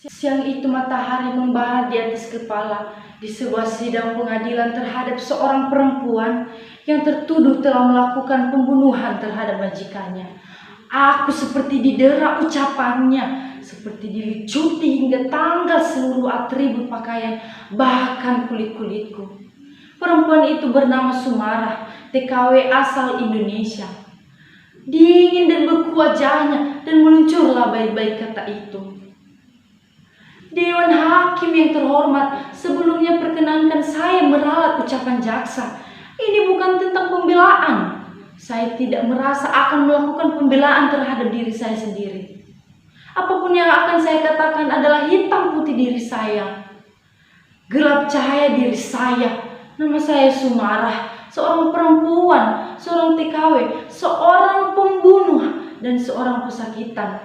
Siang itu matahari membara di atas kepala di sebuah sidang pengadilan terhadap seorang perempuan yang tertuduh telah melakukan pembunuhan terhadap majikannya. Aku seperti didera ucapannya, seperti dilicuti hingga tanggal seluruh atribut pakaian, bahkan kulit-kulitku. Perempuan itu bernama Sumarah, TKW asal Indonesia. Dingin dan beku wajahnya dan meluncurlah baik-baik kata itu. Dewan Hakim yang terhormat, sebelumnya perkenankan saya meralat ucapan jaksa. Ini bukan tentang pembelaan. Saya tidak merasa akan melakukan pembelaan terhadap diri saya sendiri. Apapun yang akan saya katakan adalah hitam putih diri saya, gelap cahaya diri saya. Nama saya Sumarah, seorang perempuan, seorang TKW, seorang pembunuh, dan seorang pesakitan.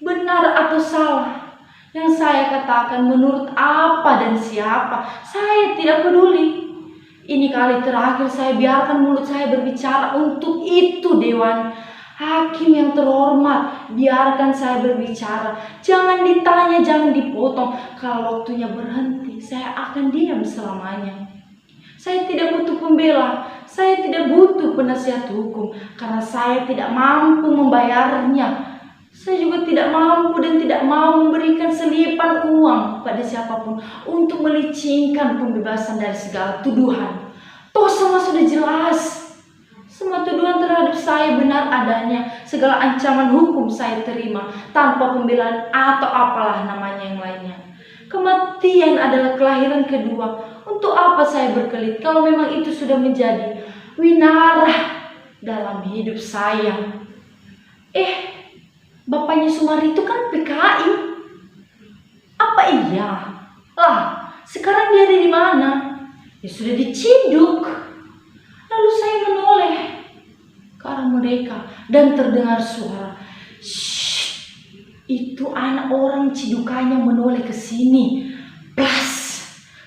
Benar atau salah yang saya katakan menurut apa dan siapa, saya tidak peduli. Ini kali terakhir saya biarkan mulut saya berbicara untuk itu, Dewan Hakim yang terhormat. Biarkan saya berbicara. Jangan ditanya, jangan dipotong. Kalau waktunya berhenti, saya akan diam selamanya. Saya tidak butuh pembela, saya tidak butuh penasihat hukum karena saya tidak mampu membayarnya. Saya juga tidak mampu dan tidak mau memberikan selipan uang pada siapapun untuk melicingkan pembebasan dari segala tuduhan. Toh semua sudah jelas. Semua tuduhan terhadap saya benar adanya. Segala ancaman hukum saya terima tanpa pembelaan atau apalah namanya yang lainnya. Kematian adalah kelahiran kedua. Untuk apa saya berkelit kalau memang itu sudah menjadi winarah dalam hidup saya? Bapaknya Sumar itu kan PKI. Apa iya? Lah, sekarang dia ada di mana? Ya sudah diciduk. Lalu saya menoleh ke arah mereka dan terdengar suara, "Shh, itu anak orang cidukannya menoleh ke sini." Plas,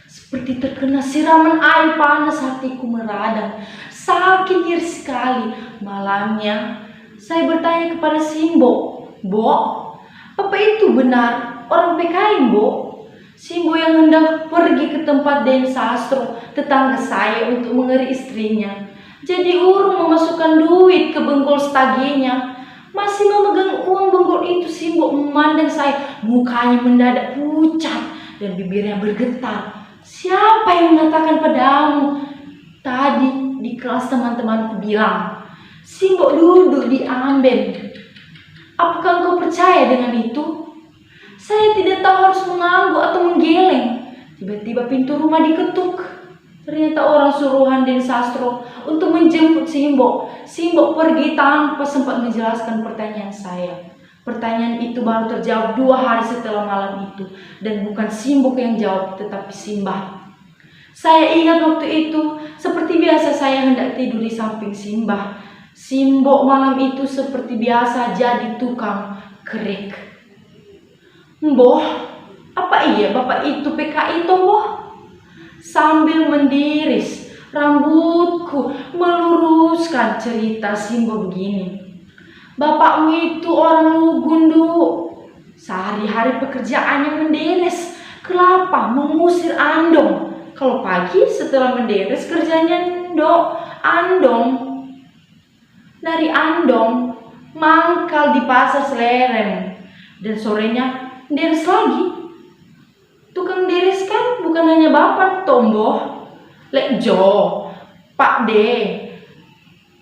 seperti terkena siraman air panas, hatiku meradang. Sakit nyeri sekali. Malamnya saya bertanya kepada Simbo, "Bo, apa itu benar orang PKI, Bo?" Simbo yang hendak pergi ke tempat Den Sastro, tetangga saya, untuk mengeri istrinya. Jadi urung memasukkan duit ke benggol stagenya. Masih memegang uang benggol itu, Simbo memandang saya. Mukanya mendadak pucat dan bibirnya bergetar. "Siapa yang mengatakan padamu?" "Tadi di kelas teman-temanku bilang." Simbo duduk di amben. "Apakah engkau percaya dengan itu?" Saya tidak tahu harus mengangguk atau menggeleng. Tiba-tiba pintu rumah diketuk. Ternyata orang suruhan Den Sastro untuk menjemput Simbo. Simbo pergi tanpa sempat menjelaskan pertanyaan saya. Pertanyaan itu baru terjawab 2 hari setelah malam itu. Dan bukan Simbo yang jawab, tetapi Simbah. Saya ingat waktu itu, seperti biasa saya hendak tidur di samping Simbah. Simbo malam itu seperti biasa jadi tukang kerik. "Mbah, apa iya bapak itu PKI toh, Mbah?" Sambil mendiris rambutku meluruskan cerita Simbo begini. "Bapakmu itu orang Lugundu. Sehari-hari pekerjaannya menderes kelapa, mengusir andong. Kalau pagi setelah menderes kerjanya andong. Dari andong mangkal di pasar Selereng. Dan sorenya deres lagi. Tukang deres kan bukan hanya bapak tomboh, Lek Jo, Pak D,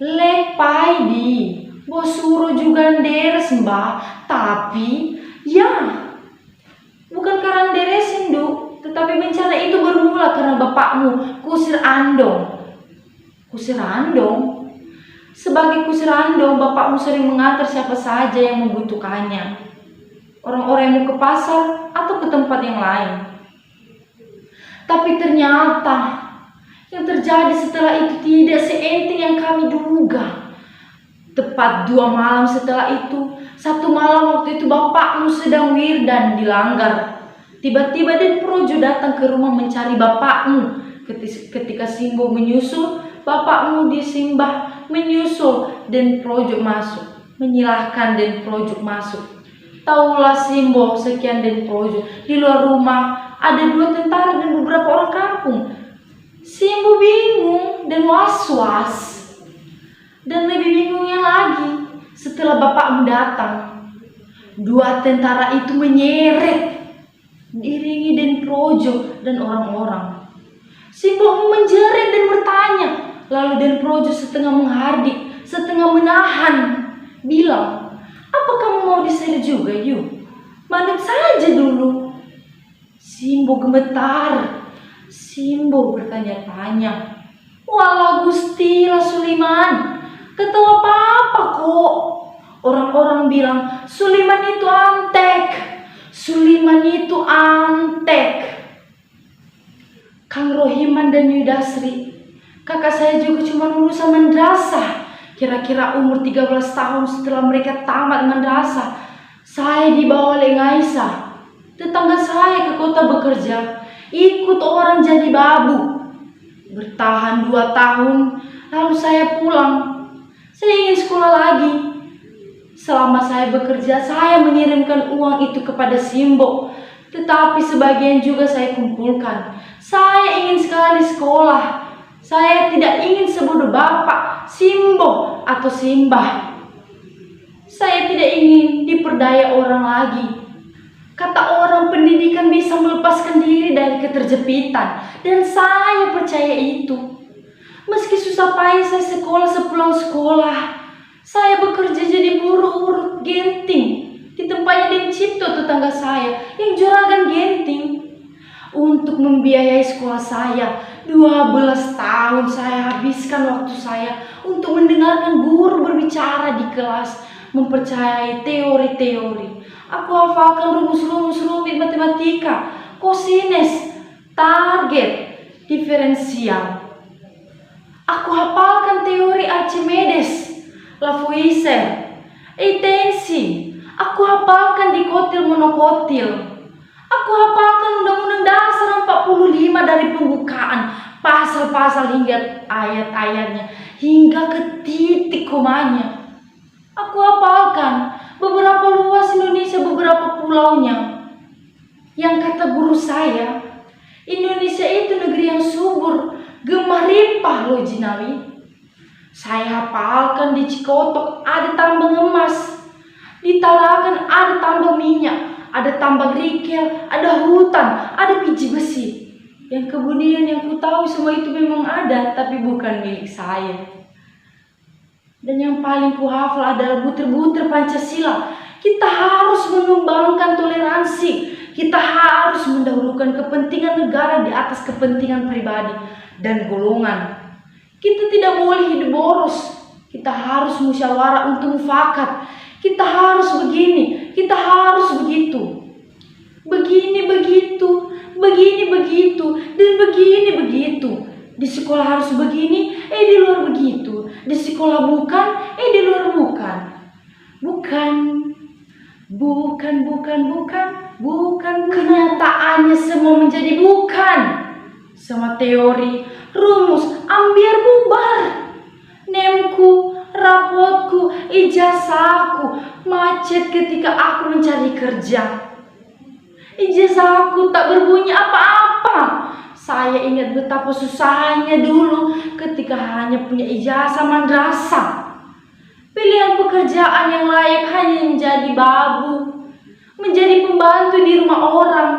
Lek Paidi, Bos suruh juga deres, Mbak. Tapi ya bukan karena deresin, Du, tetapi bencana itu bermula karena bapakmu kusir andong. Kusir andong? Sebagai kusir andong, bapakmu sering mengantar siapa saja yang membutuhkannya. Orang-orang yang mau ke pasar atau ke tempat yang lain. Tapi ternyata yang terjadi setelah itu tidak seenteng yang kami duga. Tepat 2 malam setelah itu, 1 malam waktu itu bapakmu sedang wirdan di Langgar. Tiba-tiba Den Projo datang ke rumah mencari bapakmu. Ketika Simbo menyusul, bapakmu di Simbah menyusul Den Projo masuk. Menyilahkan Den Projo masuk. Taulah Simbo sekian dan Projo. Di luar rumah ada 2 tentara dan beberapa orang kampung. Simbo bingung dan was-was. Dan lebih bingungnya lagi setelah bapakmu datang. 2 tentara itu menyeret diiringi Den Projo dan orang-orang. Simbo menjerit dan bertanya. Lalu Den Projo setengah menghardik, setengah menahan, bilang, "Apa kamu mau diseret juga, Yu? Manut saja dulu." Simbo gemetar. Simbo bertanya-tanya. "Walau Gusti lah Suliman, tak tahu apa-apa kok." Orang-orang bilang, "Suliman itu antek. Suliman itu antek." Kang Rohiman dan Yudasri, kakak saya juga cuma lulusan madrasah. Kira-kira umur 13 tahun setelah mereka tamat madrasah, saya dibawa oleh Ngaisa, tetangga saya, ke kota bekerja, ikut orang jadi babu. Bertahan 2 tahun, lalu saya pulang. Saya ingin sekolah lagi. Selama saya bekerja, saya mengirimkan uang itu kepada Simbo, tetapi sebagian juga saya kumpulkan. Saya ingin sekali sekolah. Saya tidak ingin sebut bapak, Simbo atau Simbah. Saya tidak ingin diperdaya orang lagi. Kata orang, pendidikan bisa melepaskan diri dari keterjepitan, dan saya percaya itu. Meski susah payah saya sekolah, sepulang sekolah, saya bekerja jadi buruh urut genting di tempatnya Den Cipto, tetangga saya yang juragan genting. Untuk membiayai sekolah saya, 12 tahun saya habiskan waktu saya untuk mendengarkan guru berbicara di kelas, mempercayai teori-teori. Aku hafalkan rumus-rumus rumit matematika, kosinus, target, diferensial. Aku hafalkan teori Archimedes, Lavoisier, intensi. Aku hafalkan dikotil monokotil. Aku hafalkan Undang-Undang Dasar 45 dari pembukaan, pasal-pasal hingga ayat-ayatnya, hingga ke titik komanya. Aku hafalkan beberapa luas Indonesia, beberapa pulaunya. Yang kata guru saya, Indonesia itu negeri yang subur, gemah ripah loh Jinawi. Saya hafalkan di Cikotok ada tambang emas, di Tarakan ada tambang minyak, ada tambang nikel, ada hutan, ada biji besi. Yang kemudian yang ku tahu semua itu memang ada, tapi bukan milik saya. Dan yang paling ku hafal adalah butir-butir Pancasila. Kita harus mengembangkan toleransi. Kita harus mendahulukan kepentingan negara di atas kepentingan pribadi dan golongan. Kita tidak boleh hidup boros. Kita harus musyawarah untuk mufakat. Kita harus begini, kita harus begitu. Begini begitu, begini begitu, dan begini begitu. Di sekolah harus begini, di luar begitu. Di sekolah bukan, di luar bukan. Bukan. Kenyataannya semua menjadi bukan. Semua teori, rumus, ambiar bubar. Nemku, rapotku, ijazahku macet ketika aku mencari kerja. Ijazahku tak berbunyi apa-apa. Saya ingat betapa susahnya dulu ketika hanya punya ijazah madrasah. Pilihan pekerjaan yang layak hanya menjadi babu, menjadi pembantu di rumah orang,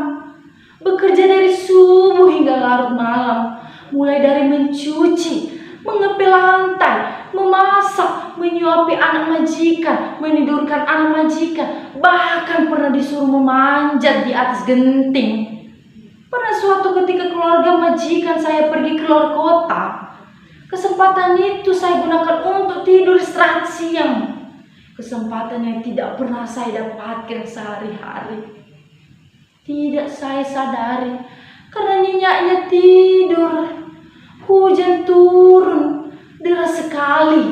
bekerja dari subuh hingga larut malam, mulai dari mencuci, mengepel lantai, memasak, menyuapi anak majikan, menidurkan anak majikan, bahkan pernah disuruh memanjat di atas genting. Pernah suatu ketika keluarga majikan saya pergi keluar kota. Kesempatan itu saya gunakan untuk tidur istirahat siang. Kesempatan yang tidak pernah saya dapatkan sehari-hari. Tidak saya sadari karena nyenyaknya tidur. Hujan turun deras sekali.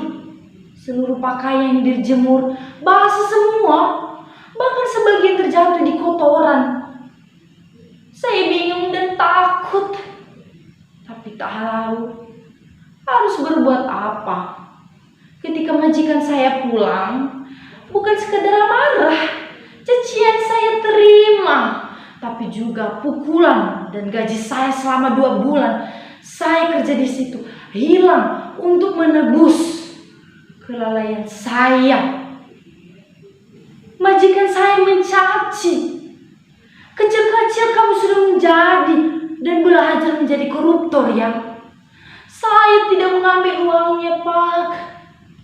Seluruh pakaian yang dijemur basah semua, bahkan sebagian terjatuh di kotoran. Saya bingung dan takut, tapi tak tahu harus berbuat apa. Ketika majikan saya pulang, bukan sekedar marah, cacian saya terima, tapi juga pukulan dan gaji saya selama 2 bulan saya kerja di situ hilang untuk menebus kelalaian saya. Majikan saya mencaci, kecil-kecil kamu sudah menjadi dan belajar menjadi koruptor ya. Saya tidak mengambil uangnya, Pak.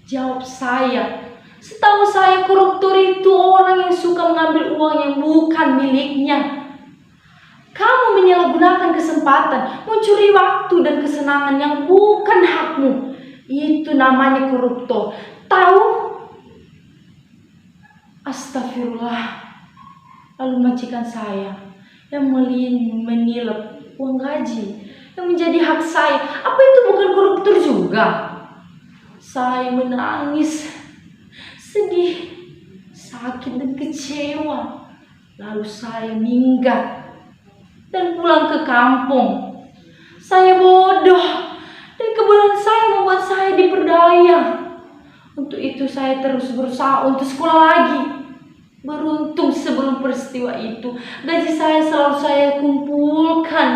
Jawab saya. Setahu saya koruptor itu orang yang suka mengambil uang yang bukan miliknya. Kamu menyalahgunakan kesempatan, mencuri waktu dan kesenangan yang bukan hakmu. Itu namanya koruptor. Tahu? Astagfirullah. Lalu majikan saya yang menilep uang gaji yang menjadi hak saya. Apa itu bukan koruptor juga? Saya menangis, sedih, sakit dan kecewa. Lalu saya minggat dan pulang ke kampung. Saya bodoh dan kebodohan saya membuat saya diperdaya. Untuk itu saya terus berusaha untuk sekolah lagi. Beruntung sebelum peristiwa itu gaji saya selalu saya kumpulkan.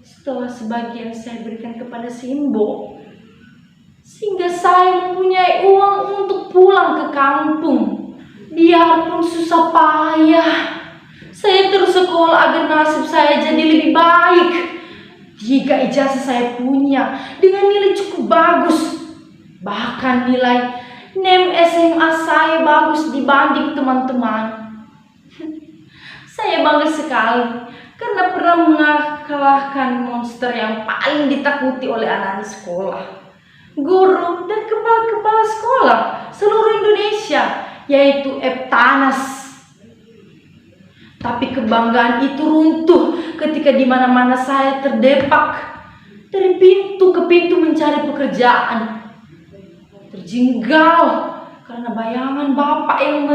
Setelah sebagian saya berikan kepada Simbo, sehingga saya mempunyai uang untuk pulang ke kampung. Biarpun susah payah, saya terus sekolah agar nasib saya jadi lebih baik. 3 ijazah saya punya dengan nilai cukup bagus. Bahkan nilai NEM SMA saya bagus dibanding teman-teman. Saya bangga sekali karena pernah mengalahkan monster yang paling ditakuti oleh anak-anak sekolah, guru, dan kepala-kepala sekolah seluruh Indonesia, yaitu Eptanas. Tapi kebanggaan itu runtuh ketika di mana-mana saya terdepak dari pintu ke pintu mencari pekerjaan. Terjinggal karena bayangan bapak yang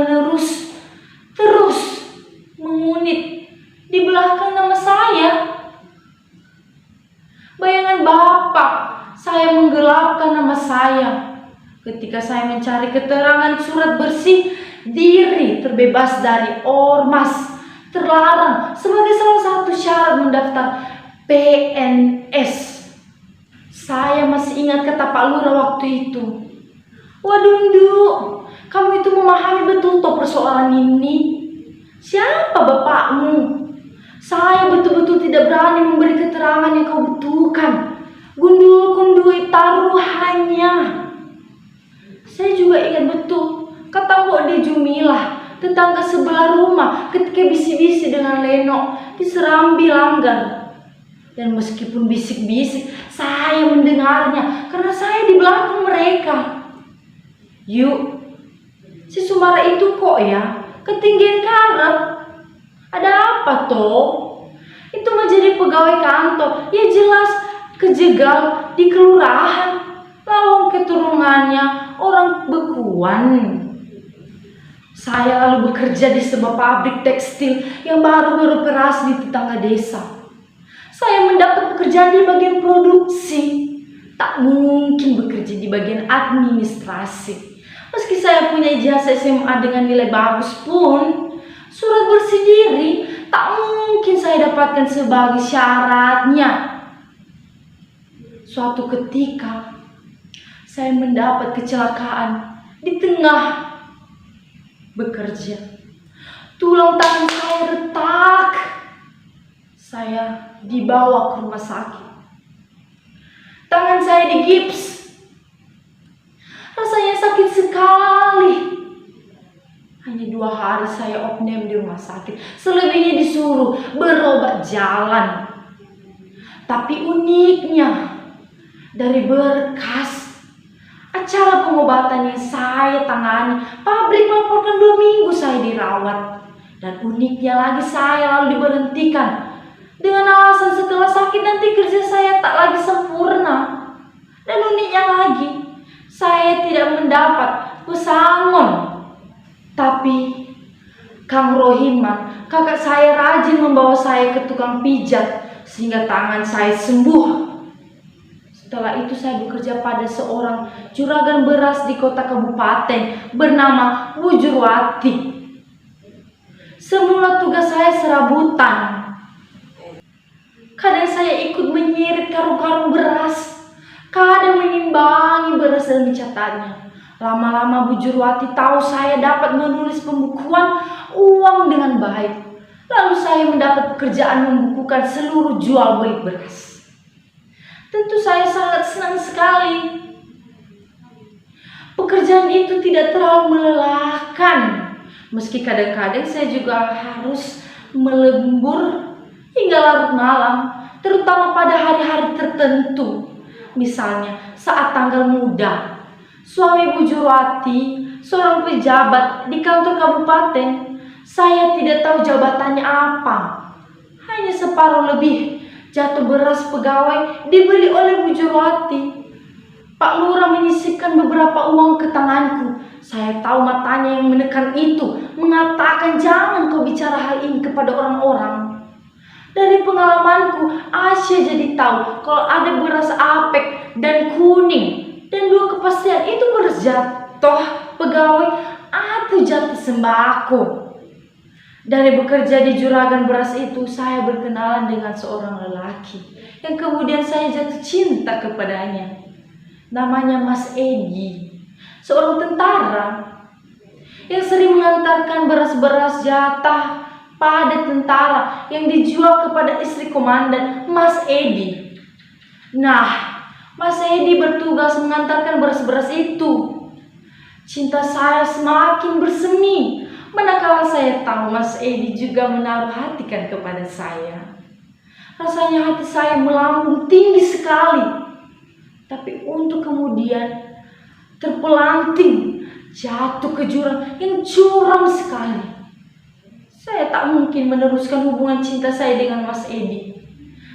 terus mengunit di belakang nama saya. Bayangan bapak saya menggelapkan nama saya ketika saya mencari keterangan surat bersih diri terbebas dari ormas terlarang sebagai salah satu syarat mendaftar PNS. Saya masih ingat kata Pak Lurah waktu itu. Waduh, Nduk, kamu itu memahami betul toh persoalan ini. Siapa bapakmu? Saya betul-betul tidak berani memberi keterangan yang kau butuhkan. Gundul-gundul taruhannya. Saya juga ingat betul kata Mbok di Jumilah, tetangga sebelah rumah, ketika bisik-bisik dengan Leno di Serambi Langgar. Dan meskipun bisik-bisik, saya mendengarnya karena saya di belakang mereka. Yuk, si Sumara itu kok ya ketinggian karep. Ada apa toh? Itu menjadi pegawai kantor, ya jelas kejegal di kelurahan. Lawang keturunannya orang Bekuan. Saya lalu bekerja di sebuah pabrik tekstil yang baru beroperasi di tetangga desa. Saya mendapat pekerjaan di bagian produksi. Tak mungkin bekerja di bagian administrasi. Meski saya punya ijazah SMA dengan nilai bagus pun, surat bersih diri tak mungkin saya dapatkan sebagai syaratnya. Suatu ketika, saya mendapat kecelakaan di tengah bekerja. Tulang tangan saya retak. Saya dibawa ke rumah sakit. Tangan saya digips. Rasanya sakit sekali. Hanya 2 hari saya opname di rumah sakit. Selebihnya disuruh berobat jalan. Tapi uniknya, dari berkas acara pengobatan yang saya tangani, pabrik melaporkan 2 minggu saya dirawat. Dan uniknya lagi, saya lalu diberhentikan dengan alasan setelah sakit nanti kerja saya tak lagi sempurna. Dan uniknya lagi, saya tidak mendapat pesangon. Tapi Kang Rohiman, kakak saya, rajin membawa saya ke tukang pijat sehingga tangan saya sembuh. Setelah itu saya bekerja pada seorang juragan beras di kota kabupaten bernama Bu Jurwati. Semula tugas saya serabutan. Kadang saya ikut menyirit karung-karung beras, kadang mengimbangi beras dan mencatatnya. Lama-lama Bu Jurwati tahu saya dapat menulis pembukuan uang dengan baik. Lalu saya mendapat pekerjaan membukukan seluruh jual beli beras. Tentu saya sangat senang sekali. Pekerjaan itu tidak terlalu melelahkan. Meski kadang-kadang saya juga harus melembur hingga larut malam, terutama pada hari-hari tertentu. Misalnya saat tanggal muda, suami Bu Jurwati seorang pejabat di kantor kabupaten. Saya tidak tahu jabatannya apa. Hanya separuh lebih jatuh beras pegawai dibeli oleh Bu Jurwati. Pak Lurah menyisipkan beberapa uang ke tanganku. Saya tahu matanya yang menekan itu mengatakan jangan kau bicara hal ini kepada orang-orang. Dari pengalamanku, Asya jadi tahu kalau ada beras apek dan kuning dan dua kepastian itu beras jatuh pegawai atau jatuh sembako. Dari bekerja di juragan beras itu, saya berkenalan dengan seorang lelaki yang kemudian saya jatuh cinta kepadanya. Namanya Mas Edi, seorang tentara yang sering mengantarkan beras-beras jatah pada tentara yang dijual kepada istri komandan Mas Edi. Nah, Mas Edi bertugas mengantarkan beras-beras itu. Cinta saya semakin bersemi manakala saya tahu Mas Edi juga menaruh hatikan kepada saya. Rasanya hati saya melambung tinggi sekali. Tapi untuk kemudian terpelanting jatuh ke jurang yang curam sekali. Saya tak mungkin meneruskan hubungan cinta saya dengan Mas Edi.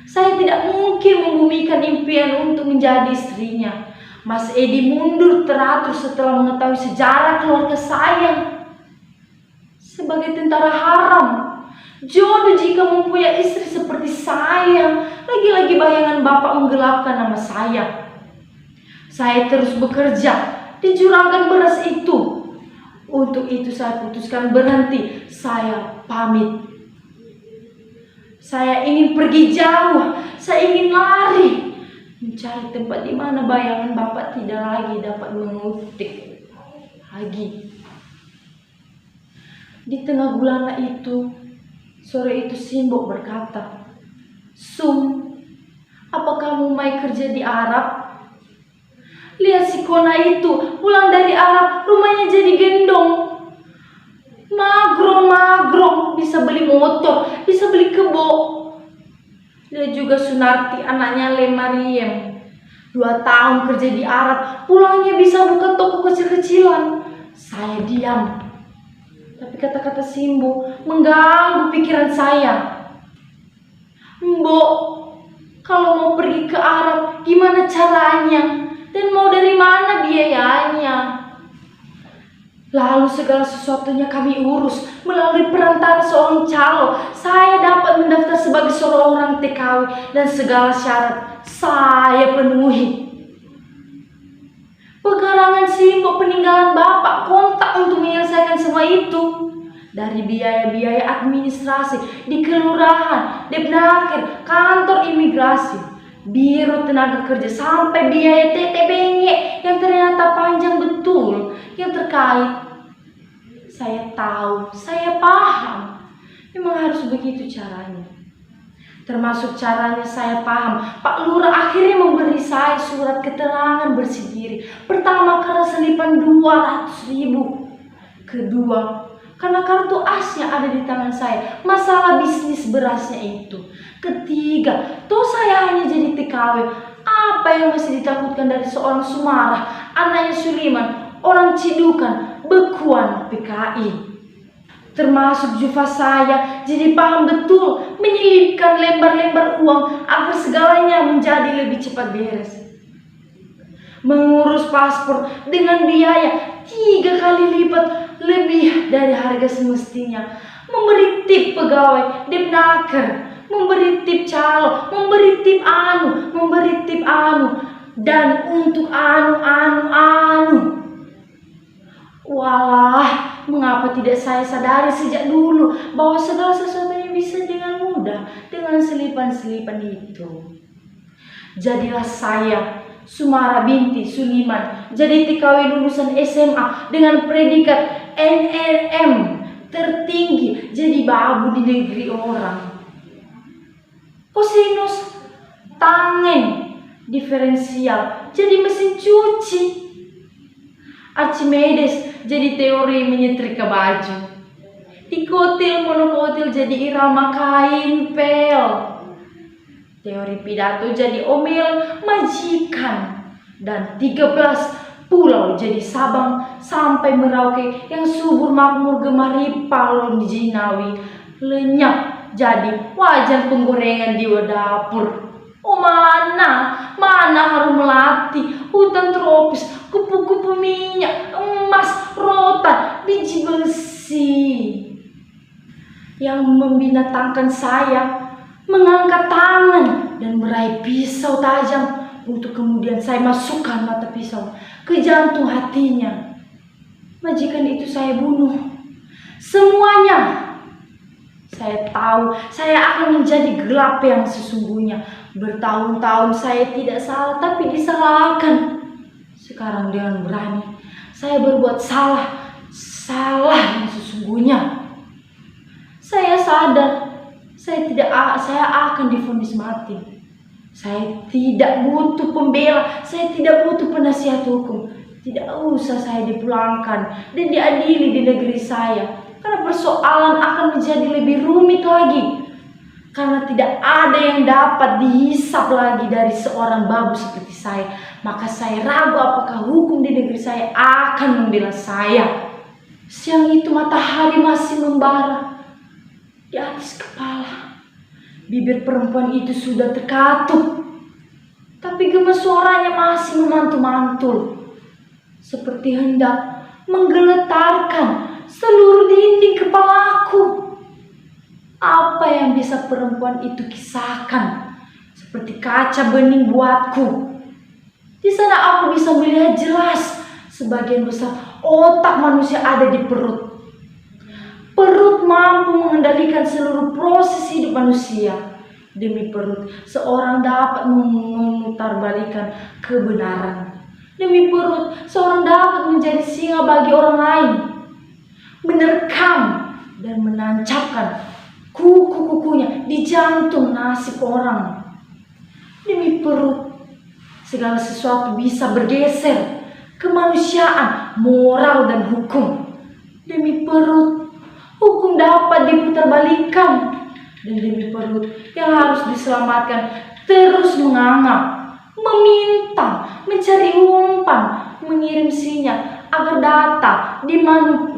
Saya tidak mungkin membumikan impian untuk menjadi istrinya. Mas Edi mundur teratur setelah mengetahui sejarah keluarga saya. Sebagai tentara haram, jodoh jika mempunyai istri seperti saya. Lagi-lagi bayangan Bapak menggelapkan nama saya. Saya terus bekerja di juragan beras itu. Untuk itu saya putuskan berhenti. Saya pamit. Saya ingin pergi jauh. Saya ingin lari, mencari tempat di mana bayangan Bapak tidak lagi dapat mengutik lagi. Di tengah gulana itu, sore itu Simbo berkata, "Sum, apa kamu mau kerja di Arab? Lihat si Kona itu, pulang dari Arab, rumahnya jadi gendong. Magrong, bisa beli motor, bisa beli kebo. Lihat juga Sunarti, anaknya Le Mariem. 2 tahun kerja di Arab, pulangnya bisa buka toko kecil-kecilan." Saya diam. Tapi kata-kata Simbo mengganggu pikiran saya. "Mbok, kalau mau pergi ke Arab, gimana caranya? Dan mau dari mana biayanya? Lalu segala sesuatunya kami urus melalui perantara seorang calo. Saya dapat mendaftar sebagai seorang TKW dan segala syarat saya penuhi. Penggarangan Simbo peninggalan Bapak kontak untuk menyelesaikan semua itu. Dari biaya-biaya administrasi di kelurahan, Depnaker, kantor imigrasi, Biro Tenaga Kerja, sampai biaya TTBNY yang ternyata panjang betul yang terkait. Saya tahu, saya paham. Memang harus begitu caranya. Termasuk caranya saya paham. Pak Lurah akhirnya memberi saya surat keterangan bersih diri. Pertama karena selipan 200.000. Kedua, karena kartu asnya ada di tangan saya. Masalah bisnis berasnya itu. Ketiga, toh saya hanya jadi TKW. Apa yang masih ditakutkan dari seorang Sumarah, anaknya Suliman, orang Cidukan, bekuan PKI. Termasuk Jufa saya jadi paham betul menyelipkan lembar-lembar uang agar segalanya menjadi lebih cepat beres. Mengurus paspor dengan biaya 3 kali lipat lebih dari harga semestinya. Memberi tip pegawai Depnaker, memberi tip calo, memberi tip anu, dan untuk anu. Walah, mengapa tidak saya sadari sejak dulu bahwa segala sesuatu yang bisa dengan mudah dengan selipan-selipan itu. Jadilah saya, Sumara binti Suliman, jadi TKW lulusan SMA dengan predikat NRM tertinggi, jadi babu di negeri orang. Kosinus tangen diferensial jadi mesin cuci. Archimedes jadi teori menyetrika baju. Dikotil monokotil jadi irama kain pel. Teori pidato jadi omel majikan. Dan 13 pulau jadi Sabang sampai Merauke yang subur makmur gemari palon jinawi. Lenyap jadi wajan penggorengan di dapur. Oh mana harum melati, hutan tropis, kupu-kupu minyak, emas, rotan, biji besi yang membinatangkan saya, mengangkat tangan dan meraih pisau tajam untuk kemudian saya masukkan mata pisau ke jantung hatinya. Majikan itu saya bunuh. Semuanya. Saya tahu saya akan menjadi gelap yang sesungguhnya. Bertahun-tahun saya tidak salah tapi disalahkan. Sekarang dengan berani saya berbuat salah yang sesungguhnya. Saya sadar saya akan divonis mati. Saya tidak butuh pembela, saya tidak butuh penasihat hukum. Tidak usah saya dipulangkan dan diadili di negeri saya. Karena persoalan akan menjadi lebih rumit lagi. Karena tidak ada yang dapat dihisap lagi dari seorang babu seperti saya. Maka saya ragu apakah hukum di negeri saya akan membela saya. Siang itu matahari masih membara di atas kepala. Bibir perempuan itu sudah terkatup. Tapi gemes suaranya masih memantul-mantul. Seperti hendak menggeletarkan seluruh dinding kepalaku. Apa yang bisa perempuan itu kisahkan? Seperti kaca bening buatku. Di sana aku bisa melihat jelas sebagian besar otak manusia ada di perut. Perut mampu mengendalikan seluruh proses hidup manusia. Demi perut, seorang dapat memutarbalikkan kebenaran. Demi perut, seorang dapat menjadi singa bagi orang lain. Menerkam dan menancapkan kuku-kukunya di jantung nasib orang. Demi perut, segala sesuatu bisa bergeser. Kemanusiaan, moral dan hukum. Demi perut, hukum dapat diputarbalikkan. Dan demi perut yang harus diselamatkan terus menganga, meminta, mencari umpan, mengirim sinyal agar data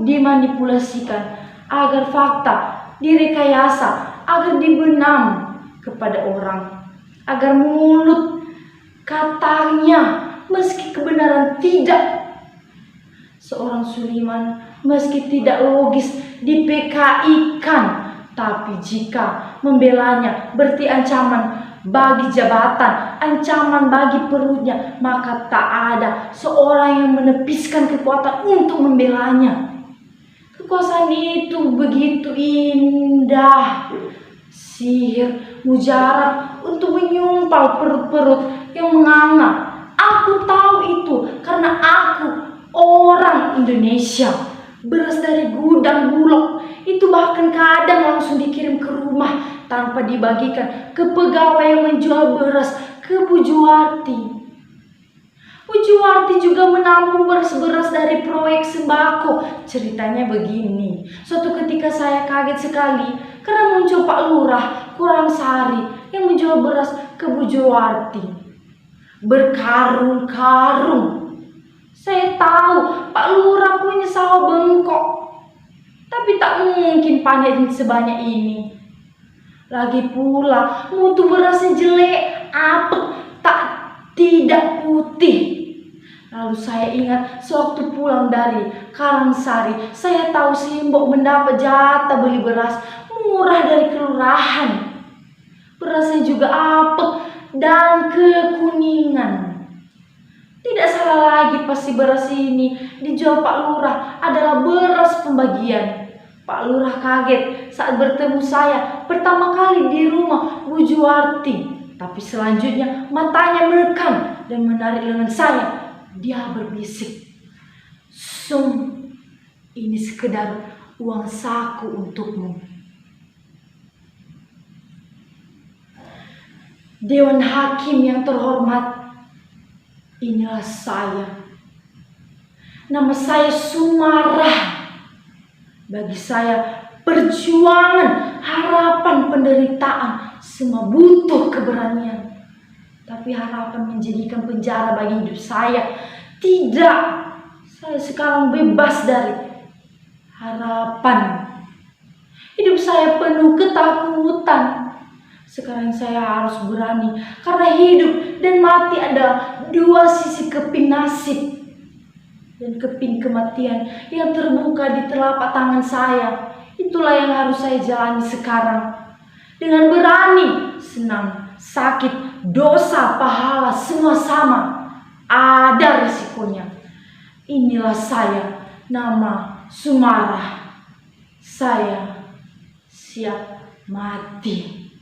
dimanipulasikan, agar fakta direkayasa, agar dibenam kepada orang, agar mulut katanya meski kebenaran tidak. Seorang Suliman meski tidak logis di PKI-kan, tapi jika membelanya berarti ancaman bagi jabatan, ancaman bagi perutnya, maka tak ada seorang yang menepiskan kekuatan untuk membelanya. Kekuasaan itu begitu indah, sihir mujarab untuk menyumpal perut-perut yang menganga. Aku tahu itu karena aku orang Indonesia. Beras dari gudang Bulog itu bahkan kadang langsung dikirim ke rumah tanpa dibagikan ke pegawai yang menjual beras ke Bu Juwarti. Bu Juwarti juga menampung beras-beras dari proyek sembako. Ceritanya begini, suatu ketika saya kaget sekali karena muncul Pak Lurah Kurangsari yang menjual beras ke Bu Juwarti. Berkarung-karung. Saya tahu Pak Lurah punya sawah bengkok, tapi tak mungkin panen sebanyak ini. Lagi pula mutu berasnya jelek, apek, tidak putih. Lalu saya ingat sewaktu pulang dari Karangsari, saya tahu Simbok mendapat jatah beli beras murah dari kelurahan. Berasnya juga apek dan kekuningan. Tidak salah lagi pasti beras ini dijual Pak Lurah adalah beras pembagian. Pak Lurah kaget saat bertemu saya pertama kali di rumah Bu Juwarti. Tapi selanjutnya matanya menekan dan menarik lengan saya. Dia berbisik, "Sum, ini sekedar uang saku untukmu." Dewan Hakim yang terhormat, inilah saya. Nama saya Sumarah. Bagi saya, perjuangan, harapan, penderitaan, semua butuh keberanian. Tapi harapan menjadikan penjara bagi hidup saya. Tidak, saya sekarang bebas dari harapan. Hidup saya penuh ketakutan. Sekarang saya harus berani, karena hidup dan mati ada dua sisi keping nasib. Dan keping kematian yang terbuka di telapak tangan saya. Itulah yang harus saya jalani sekarang. Dengan berani, senang, sakit, dosa, pahala, semua sama. Ada risikonya. Inilah saya, nama Sumarah. Saya siap mati.